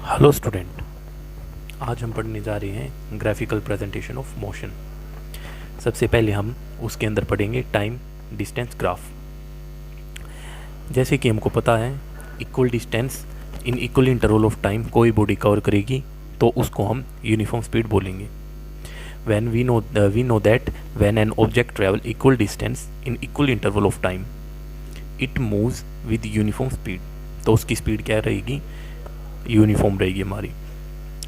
Hello student, आज हम पढ़ने जा रहे हैं ग्राफिकल प्रेजेंटेशन ऑफ मोशन। सबसे पहले हम उसके अंदर पढ़ेंगे टाइम डिस्टेंस ग्राफ। जैसे कि हमको पता है equal distance in equal interval of time कोई बॉडी कवर करेगी तो उसको हम यूनिफॉर्म स्पीड बोलेंगे। when we know that when an object travel equal distance in equal interval of time it moves with uniform speed, तो उसकी speed क्या रहेगी, यूनिफॉर्म रहेगी हमारी।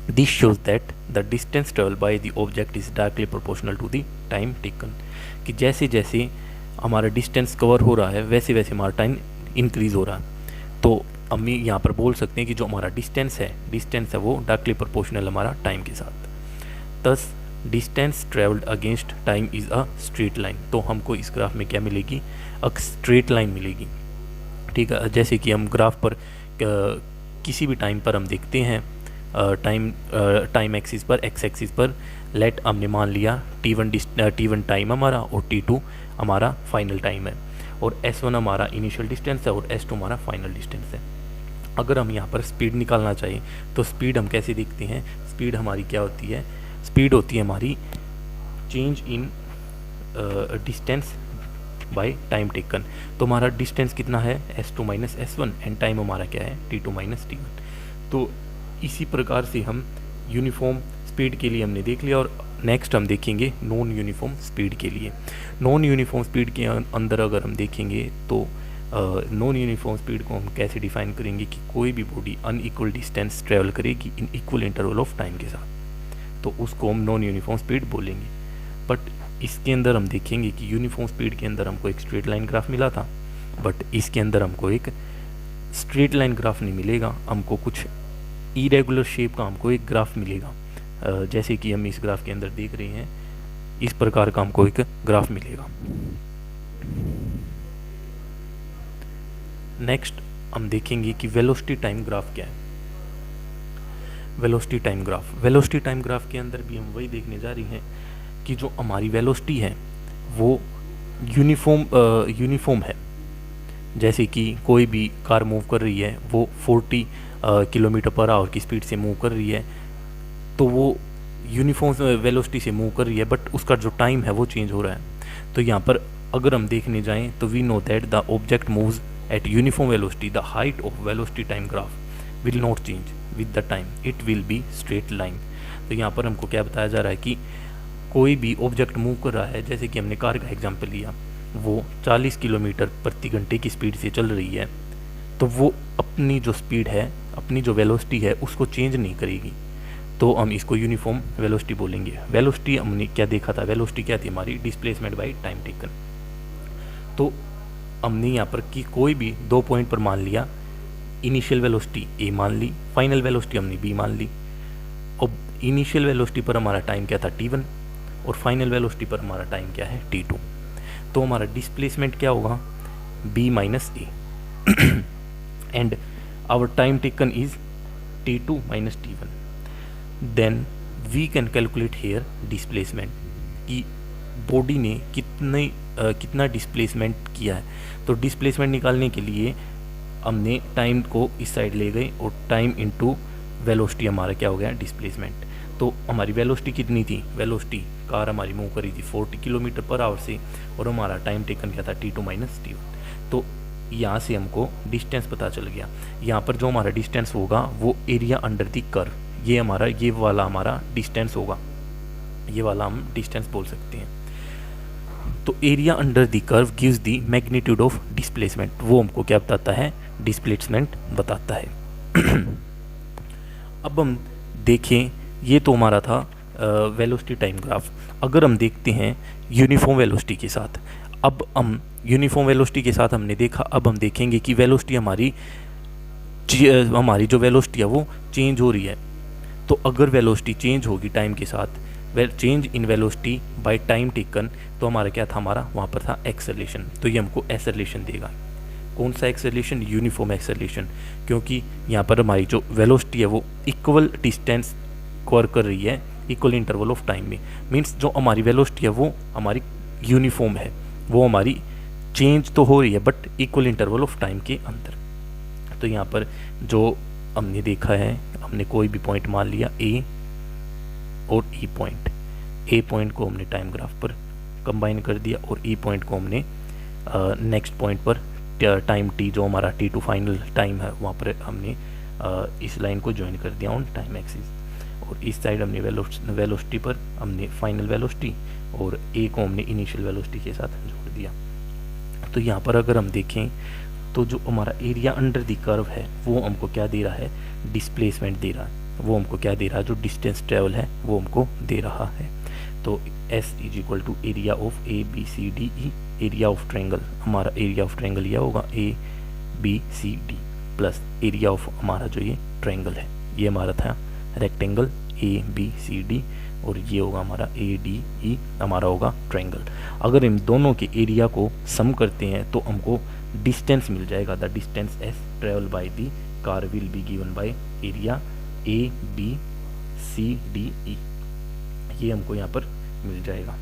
This shows that the distance travel by the object is directly proportional to the time taken, कि जैसे जैसे हमारा डिस्टेंस कवर हो रहा है वैसे वैसे हमारा टाइम इंक्रीज हो रहा है। तो हम यहाँ पर बोल सकते हैं कि जो हमारा डिस्टेंस है वो डायरेक्टली प्रोपोर्शनल हमारा टाइम के साथ। दस distance travelled against time is a straight line, तो हमको इस ग्राफ में क्या मिलेगी, एक स्ट्रेट लाइन मिलेगी। ठीक है, जैसे कि हम ग्राफ पर किसी भी टाइम पर हम देखते हैं टाइम एक्सिस पर, एक्स एक्सिस पर लेट हमने मान लिया T1 टाइम हमारा और T2 हमारा फाइनल टाइम है, और S1 हमारा इनिशियल डिस्टेंस है और S2 हमारा फाइनल डिस्टेंस है। अगर हम यहाँ पर स्पीड निकालना चाहिए तो स्पीड हम कैसे देखते हैं, स्पीड हमारी क्या होती है, स्पीड होती है हमारी change in distance by time taken. तो हमारा डिस्टेंस कितना है, S2 minus S1, and time हमारा क्या है, T2 माइनस T1। तो इसी प्रकार से हम यूनिफॉर्म स्पीड के लिए हमने देख लिया, और नेक्स्ट हम देखेंगे नॉन यूनिफॉर्म स्पीड के लिए। नॉन यूनिफॉर्म स्पीड के अंदर अगर हम देखेंगे तो नॉन यूनिफॉर्म स्पीड को हम कैसे डिफाइन करेंगे कि कोई भी बॉडी अनइक्वल डिस्टेंस ट्रेवल करेगी in equal interval of time के साथ, तो उसको हम नॉन यूनिफॉर्म स्पीड बोलेंगे। बट इसके अंदर हम देखेंगे कि यूनिफॉर्म स्पीड के अंदर हमको एक स्ट्रेट लाइन ग्राफ मिला था, बट इसके अंदर हमको एक स्ट्रेट लाइन ग्राफ नहीं मिलेगा, हमको कुछ इरेगुलर शेप का हमको एक ग्राफ मिलेगा। जैसे कि हम इस ग्राफ के अंदर देख रहे हैं, इस प्रकार का हमको एक ग्राफ मिलेगा। नेक्स्ट हम देखेंगे कि वेलोसिटी टाइम ग्राफ क्या है। वेलोसिटी टाइम ग्राफ के अंदर भी हम वही देखने जा रही हैं कि जो हमारी वेलोसिटी है वो यूनिफॉर्म है। जैसे कि कोई भी कार मूव कर रही है, वो 40 किलोमीटर पर आवर की स्पीड से मूव कर रही है, तो वो यूनिफॉर्म वेलोसिटी से मूव कर रही है, बट उसका जो टाइम है वो चेंज हो रहा है। तो यहाँ पर अगर हम देखने जाएं तो we know that the object moves at uniform velocity, the height of velocity time graph will not change with the time, it will be straight line. तो यहाँ पर हमको क्या बताया जा रहा है कि कोई भी ऑब्जेक्ट मूव कर रहा है, जैसे कि हमने कार का एग्जांपल लिया, वो 40 किलोमीटर प्रति घंटे की स्पीड से चल रही है, तो वो अपनी जो स्पीड है, अपनी जो वेलोसिटी है उसको चेंज नहीं करेगी, तो हम इसको यूनिफॉर्म वेलोसिटी बोलेंगे। वेलोसिटी हमने क्या देखा था, वेलोसिटी क्या थी हमारी, डिस्प्लेसमेंट बाय टाइम टेकन। तो हमने यहाँ पर कि कोई भी 2 पॉइंट पर मान लिया, इनिशियल वेलोसिटी A मान ली, फाइनल वेलोसिटी हमने B मान ली। अब इनिशियल वेलोसिटी पर हमारा टाइम क्या था, T1, और फाइनल वेलोसिटी पर हमारा टाइम क्या है, T2। तो हमारा डिस्प्लेसमेंट क्या होगा, B minus A and our time taken is T2 minus T1। Then we can calculate here displacement, कि बॉडी ने कितना डिस्प्लेसमेंट किया है। तो डिस्प्लेसमेंट निकालने के लिए हमने टाइम को इस साइड ले गए, और टाइम इनटू वेलोसिटी हमारा क्या हो गया, डिस्प्लेसमेंट। तो हमारी वेलोसिटी कितनी थी, वेलोसिटी कार हमारी मूव करी थी 40 किलोमीटर पर आवर से, और हमारा टाइम टेकन क्या था, T2 माइनस T1। तो यहाँ से हमको डिस्टेंस पता चल गया। यहाँ पर जो हमारा डिस्टेंस होगा वो एरिया अंडर द कर्व, ये वाला हमारा डिस्टेंस होगा, ये वाला हम डिस्टेंस बोल सकते हैं। तो area under the curve gives the magnitude of displacement, वो हमको क्या बताता है, डिस्प्लेसमेंट बताता है। अब हम देखें, ये तो हमारा था वेलोसिटी टाइम ग्राफ। अगर हम देखते हैं यूनिफॉर्म वेलोसिटी के साथ, अब हम यूनिफॉर्म वेलोसिटी के साथ हमने देखा, अब हम देखेंगे कि वेलोसिटी हमारी जो वेलोसिटी है वो चेंज हो रही है। तो अगर वेलोसिटी चेंज होगी टाइम के साथ, change in velocity by time taken, तो हमारा क्या था, हमारा वहाँ पर था एक्सेलरेशन। तो ये हमको एक्सेलरेशन देगा। कौन सा एक्सेलरेशन, यूनिफॉर्म एक्सेलरेशन, क्योंकि यहाँ पर हमारी जो वेलोसिटी है वो इक्वल डिस्टेंस कवर कर रही है इक्वल इंटरवल ऑफ टाइम में। मीन्स जो हमारी वेलोसिटी है वो हमारी यूनिफॉर्म है, वो हमारी चेंज तो हो रही है but equal interval of time के अंदर। तो यहाँ पर जो हमने देखा है, हमने कोई भी पॉइंट मान लिया ए और ई पॉइंट, ए पॉइंट को हमने टाइम ग्राफ पर कंबाइन कर दिया और ई पॉइंट को हमने नेक्स्ट पॉइंट पर टाइम टी, जो हमारा टी टू फाइनल टाइम है, वहाँ पर हमने इस लाइन को ज्वाइन कर दिया ऑन टाइम एक्सिस। और इस साइड हमने वेलोसिटी पर हमने फाइनल वेलोसिटी और ए को हमने इनिशियल वेलोसिटी के साथ जोड़ दिया। तो यहाँ पर अगर हम देखें तो जो हमारा एरिया अंडर द कर्व है वो हमको क्या दे रहा है, डिस्प्लेसमेंट दे रहा है, वो हमको क्या दे रहा है, जो डिस्टेंस ट्रेवल है वो हमको दे रहा है। तो S is equal to area of A B C D E, area of triangle, हमारा एरिया ऑफ ट्रायंगल यह होगा A B C D plus area of हमारा जो ये ट्रायंगल है, ये हमारा था rectangle A B C D, और ये होगा हमारा ए डी ई, हमारा होगा ट्रायंगल। अगर इन दोनों के एरिया को सम करते हैं तो हमको डिस्टेंस मिल जाएगा। The distance S travel by the car will be given by area A B C D E, ये हमको यहाँ पर मिल जाएगा।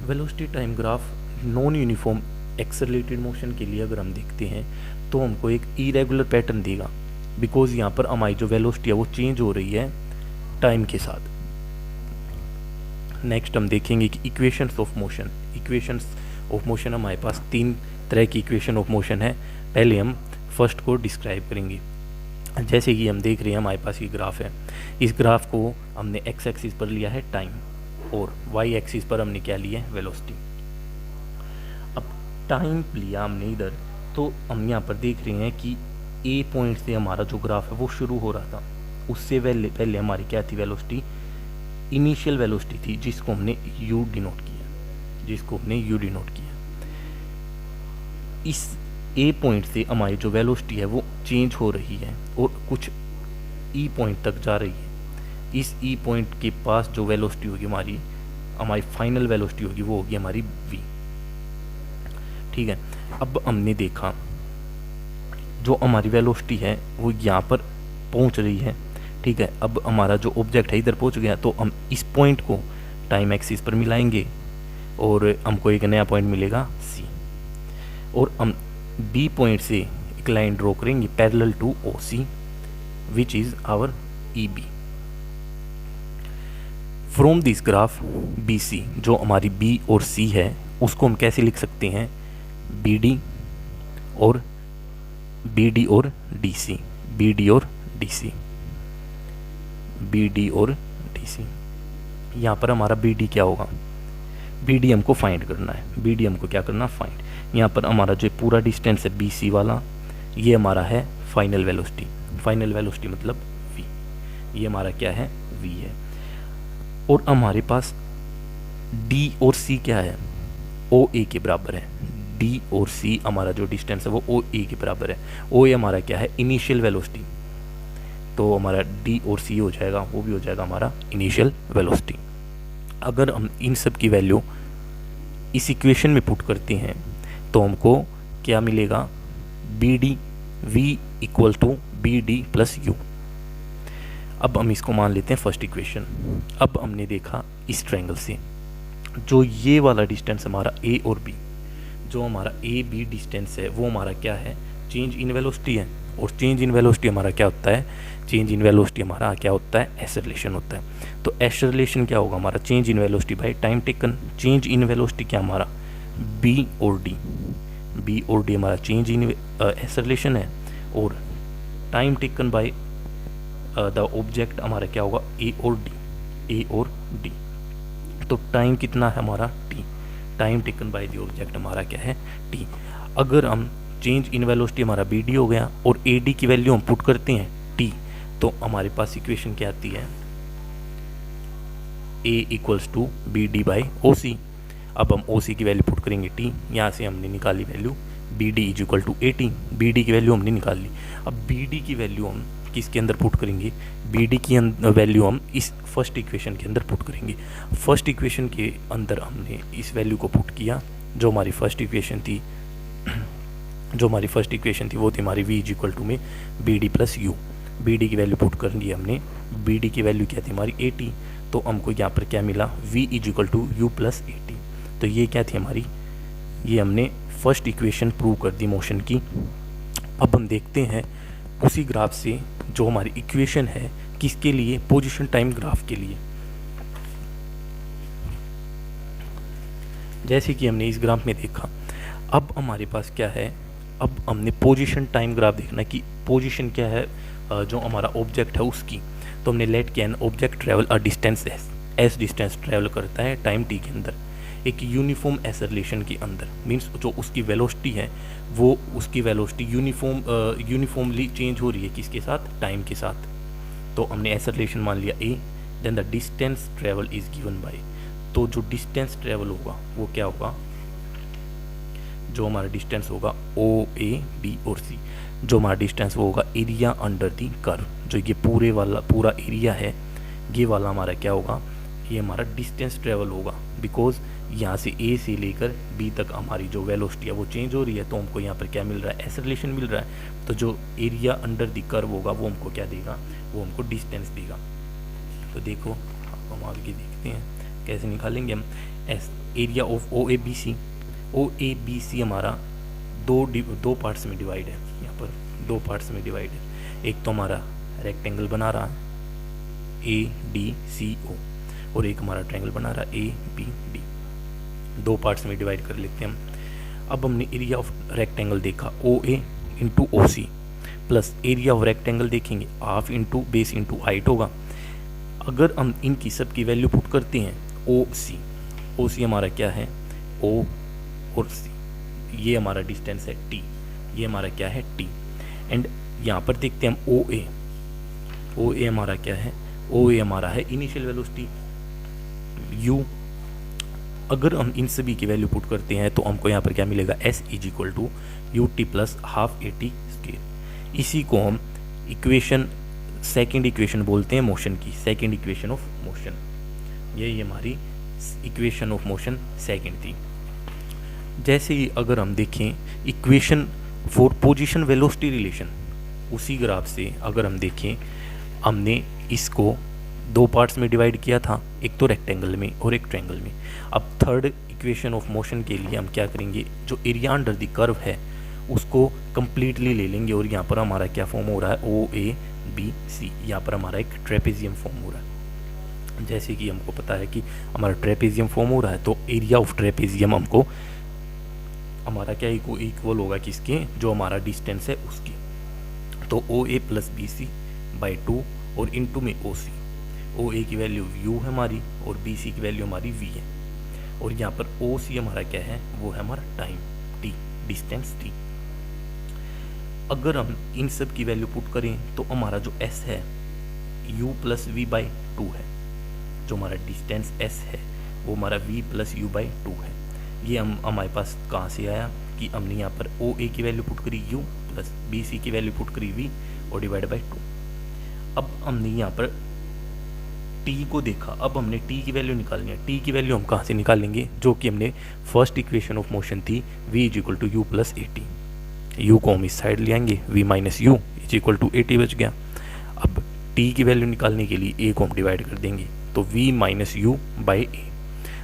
Velocity time graph non uniform accelerated motion के लिए अगर हम देखते हैं तो हमको एक इरेगुलर पैटर्न देगा, बिकॉज यहाँ पर हमारी जो वेलोसिटी है वो चेंज हो रही है टाइम के साथ। नेक्स्ट हम देखेंगे कि equations of motion. Equations of motion हमारे पास 3 तरह की इक्वेशन ऑफ मोशन है। पहले हम फर्स्ट को डिस्क्राइब करेंगे। जैसे कि हम देख रहे हैं हमारे पास ये ग्राफ है, इस ग्राफ को हमने एक्स एक्सिस पर लिया है टाइम और वाई एक्सिस पर हमने क्या लिया है, वेलोसिटी। अब टाइम लिया हमने इधर, तो हम यहाँ पर देख रहे हैं कि ए पॉइंट से हमारा जो ग्राफ है वो शुरू हो रहा था, उससे पहले हमारी क्या थी, वेलोसिटी, इनिशियल वेलोसिटी थी, जिसको हमने यू डिनोट किया। इस ए पॉइंट से हमारी जो वेलोसिटी है वो चेंज हो रही है और कुछ ई पॉइंट तक जा रही है। इस ई पॉइंट के पास जो वेलोसिटी होगी हमारी फाइनल वेलोसिटी होगी, वो होगी हमारी v। ठीक है, अब हमने देखा जो हमारी वेलोसिटी है वो यहाँ पर पहुँच रही है। ठीक है, अब हमारा जो ऑब्जेक्ट है इधर पहुँच गया, तो हम इस पॉइंट को टाइम एक्सिस पर मिलाएंगे और हमको एक नया पॉइंट मिलेगा C, और हम B पॉइंट से एक लाइन ड्रॉ करेंगे parallel to OC which is our EB। From this graph BC, जो हमारी B और C है उसको हम कैसे लिख सकते हैं, BD और DC, BD और DC। यहाँ पर हमारा BD क्या होगा, BD हमको फाइंड करना है, BD हमको क्या करना, फाइंड। यहाँ पर हमारा जो पूरा डिस्टेंस है BC वाला, ये हमारा है फाइनल वेलोसिटी मतलब V, ये हमारा क्या है, V है। और हमारे पास D और C क्या है, OA के बराबर है। D और C हमारा जो डिस्टेंस है वो OA के बराबर है। OA हमारा क्या है, इनिशियल वेलोसिटी, तो हमारा D और C हो जाएगा, वो भी हो जाएगा हमारा इनिशियल वेलोसिटी। अगर हम इन सब की वैल्यू इस इक्वेशन में पुट करते हैं तो हमको क्या मिलेगा, BD V equal to BD plus U। अब हम इसको मान लेते हैं फर्स्ट इक्वेशन। अब हमने देखा इस ट्रायंगल से जो ये वाला डिस्टेंस हमारा A और B, जो हमारा AB डिस्टेंस है वो हमारा क्या है, चेंज इन वेलोसिटी है। और चेंज इन वेलोसिटी हमारा क्या होता है, चेंज इन वेलोसिटी हमारा क्या होता है, एक्सेलरेशन होता है। तो एक्सेलरेशन क्या होगा हमारा, change in velocity by time taken. Change in velocity क्या हमारा, B और D हमारा चेंज इन एक्सेलरेशन है, और time taken by the object हमारा क्या होगा, A और D। तो टाइम कितना है हमारा, T। Time taken by the object हमारा क्या है, T। अगर हम चेंज इन वेलोसिटी हमारा BD हो गया और AD की वैल्यू हम पुट करते हैं T, तो हमारे पास इक्वेशन क्या आती है, A equals to BD by OC। अब हम OC की वैल्यू पुट करेंगे T, यहाँ से हमने निकाली value BD is equal to 80। BD की वैल्यू हमने निकाल ली। अब BD की वैल्यू हम किसके अंदर पुट करेंगे, BD की वैल्यू हम इस फर्स्ट इक्वेशन के अंदर पुट करेंगे। फर्स्ट इक्वेशन के अंदर हमने इस वैल्यू को पुट किया, जो हमारी फर्स्ट इक्वेशन थी वो थी हमारी V इज इक्वल टू में BD प्लस U। BD की वैल्यू पुट कर ली हमने, BD की वैल्यू क्या थी हमारी 80, तो हमको यहाँ पर क्या मिला, V is equal to U plus 80। तो ये क्या थी हमारी, ये हमने फर्स्ट इक्वेशन प्रूव कर दी मोशन की। अब हम देखते हैं उसी ग्राफ से जो हमारी इक्वेशन है किसके लिए, पोजीशन टाइम ग्राफ के लिए। जैसे कि हमने इस ग्राफ में देखा, अब हमारे पास क्या है, अब हमने पोजीशन टाइम ग्राफ देखना कि पोजीशन क्या है जो हमारा ऑब्जेक्ट है उसकी। तो हमने लेट के an object travel a distance S distance travel करता है टाइम टी के अंदर एक यूनिफॉर्म एक्सेलरेशन के अंदर, मीन्स जो उसकी वेलोसिटी है वो उसकी वेलोसिटी यूनिफॉर्मली चेंज हो रही है किसके साथ, टाइम के साथ। तो हमने एक्सेलरेशन मान लिया A, then the distance travel is given by, तो जो डिस्टेंस ट्रेवल होगा वो क्या होगा, जो हमारा डिस्टेंस होगा ओ ए बी और सी, जो हमारा डिस्टेंस वो होगा एरिया अंडर दी कर्व, जो ये पूरा एरिया है ये वाला हमारा क्या होगा, ये हमारा डिस्टेंस ट्रेवल होगा। बिकॉज यहाँ से ए से लेकर बी तक हमारी जो वेलोसिटी है वो चेंज हो रही है, तो हमको यहाँ पर क्या मिल रहा है, एक्सेलरेशन मिल रहा है। तो जो एरिया अंडर दी कर्व होगा वो हमको क्या देगा, वो हमको डिस्टेंस देगा। तो देखो हम आगे देखते हैं कैसे निकालेंगे हम S area of O A B C हमारा दो पार्ट्स में डिवाइड है, यहाँ पर दो पार्ट्स में डिवाइड है। एक तो हमारा रेक्टेंगल बना रहा है ए डी सी ओ, और एक हमारा ट्रायंगल बना रहा है ए बी डी, दो पार्ट्स में डिवाइड कर लेते हैं हम। अब हमने एरिया ऑफ रेक्टेंगल देखा O A into O C, plus area of rectangle देखेंगे half into base into height होगा। अगर हम इनकी सब की वैल्यू पुट करते हैं ओ सी हमारा क्या है, ओ और सी, ये हमारा डिस्टेंस है टी, ये हमारा क्या है टी। एंड यहाँ पर देखते हैं हम ओ ए हमारा क्या है, ओ ए हमारा है इनिशियल वेलोसिटी u। अगर हम इन सभी की वैल्यू पुट करते हैं तो हमको यहाँ पर क्या मिलेगा, s is equal to u t plus half a t square. इसी को हम सेकेंड इक्वेशन बोलते हैं मोशन की, सेकेंड इक्वेशन ऑफ मोशन, यही हमारी इक्वेशन ऑफ मोशन सेकेंड थी। जैसे ही अगर हम देखें equation for position velocity relation, उसी ग्राफ से अगर हम देखें, हमने इसको दो पार्ट्स में डिवाइड किया था, एक तो रेक्टेंगल में और एक ट्रायंगल में। अब थर्ड इक्वेशन ऑफ मोशन के लिए हम क्या करेंगे, जो एरिया अंडर द कर्व है उसको कंप्लीटली ले लेंगे, और यहाँ पर हमारा क्या फॉर्म हो रहा है, ओ ए बी सी, यहाँ पर हमारा एक ट्रेपेजियम फॉर्म हो रहा है। जैसे कि हमको पता है कि हमारा ट्रेपेजियम फॉर्म हो रहा है, तो एरिया ऑफ ट्रेपेजियम हमको हमारा क्या इक्वल होगा किसके, जो हमारा डिस्टेंस है उसकी। तो ओ ए प्लस बी सी बाई 2 और इनटू में ओ सी। ओ ए की वैल्यू u है हमारी और बी सी की वैल्यू हमारी v है, और यहाँ पर ओ सी हमारा क्या है, वो है हमारा टाइम t, डिस्टेंस t। अगर हम इन सब की वैल्यू पुट करें तो हमारा जो s है u प्लस वी बाई 2 है, जो हमारा डिस्टेंस s है वो हमारा v प्लस यू बाई 2 है। ये हमारे पास कहाँ से आया कि हमने यहाँ पर ओ ए की वैल्यू पुट करी u प्लस बी सी की वैल्यू पुट करी v और डिवाइड बाई 2। अब हमने यहाँ पर t को देखा, अब हमने t की वैल्यू निकालनी है। t की वैल्यू हम कहाँ से निकालेंगे, जो कि हमने फर्स्ट इक्वेशन ऑफ मोशन थी v is equal to u plus a t. U को हम इस साइड ले आएंगे, v minus u is equal to a t बच गया। अब t की वैल्यू निकालने के लिए a को हम डिवाइड कर देंगे, तो v माइनस यू बाई ए।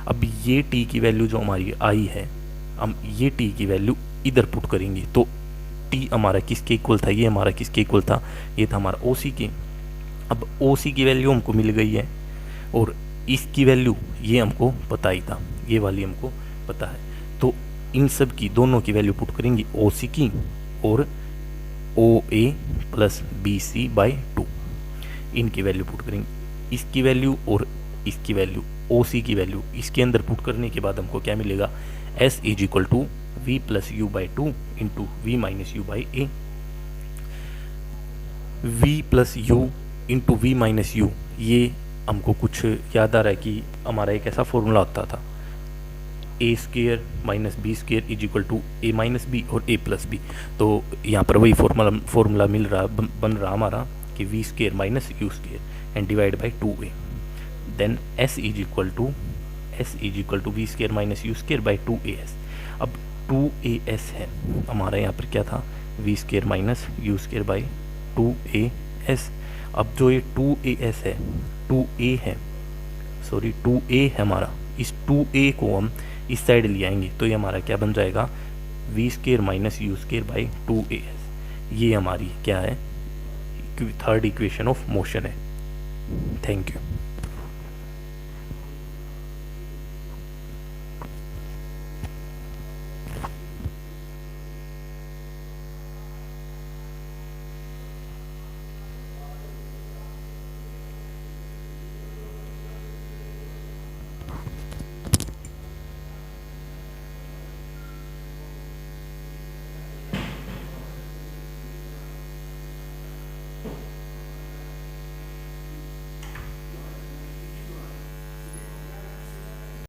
अब ये t की वैल्यू जो हमारी आई है, हम ये t की वैल्यू इधर पुट करेंगे, तो t हमारा किसके इक्वल था, ये हमारा किसके इक्वल था, ये था हमारा ओ सी के। अब ओ सी की वैल्यू हमको मिल गई है, और इसकी वैल्यू ये हमको पता ही था, ये वाली हमको पता है। तो इन सब की दोनों की वैल्यू पुट करेंगे, ओ सी की और ओ ए प्लस बी सी बाई 2, इनकी वैल्यू पुट करेंगे। इसकी वैल्यू और इसकी वैल्यू, ओ सी की वैल्यू इसके अंदर पुट करने के बाद हमको क्या मिलेगा, s is equal to v plus u by 2 into v minus u by a. V plus u into v minus u, ये हमको कुछ याद आ रहा है कि हमारा एक ऐसा फॉर्मूला होता था, A square minus B square is equal to A minus B और ए प्लस बी। तो यहाँ पर वही फॉर्मूला मिल रहा बन रहा हमारा कि v square minus u square and divide by 2a। Then s is equal to v square minus u square by 2as। अब 2as है हमारा, यहाँ पर क्या था, v square minus u square by 2as। अब जो ये 2as है, 2a है हमारा, इस 2a को हम इस साइड ले आएंगे, तो ये हमारा क्या बन जाएगा, v square minus u square by 2as। ये हमारी क्या है, थर्ड इक्वेशन ऑफ मोशन है। Thank you.